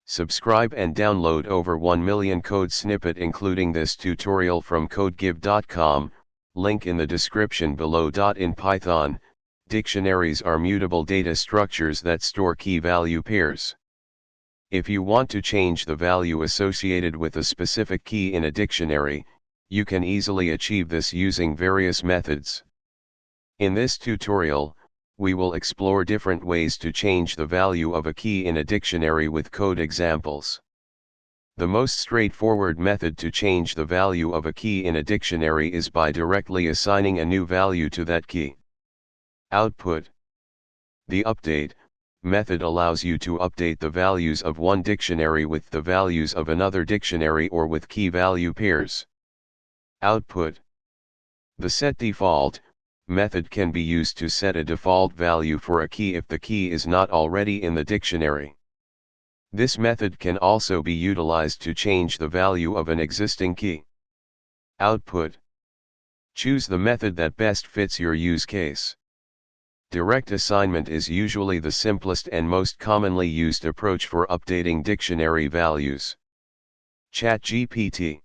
Subscribe and download over 1 million code snippet including this tutorial from codegive.com, link in the description below. In Python, dictionaries are mutable data structures that store key value pairs. If you want to change the value associated with a specific key in a dictionary, you can easily achieve this using various methods. In this tutorial, we will explore different ways to change the value of a key in a dictionary with code examples. The most straightforward method to change the value of a key in a dictionary is by directly assigning a new value to that key. Output. The update method allows you to update the values of one dictionary with the values of another dictionary or with key value pairs. Output. The setDefault method can be used to set a default value for a key if the key is not already in the dictionary. This method can also be utilized to change the value of an existing key. Output. Choose the method that best fits your use case. Direct assignment is usually the simplest and most commonly used approach for updating dictionary values. ChatGPT.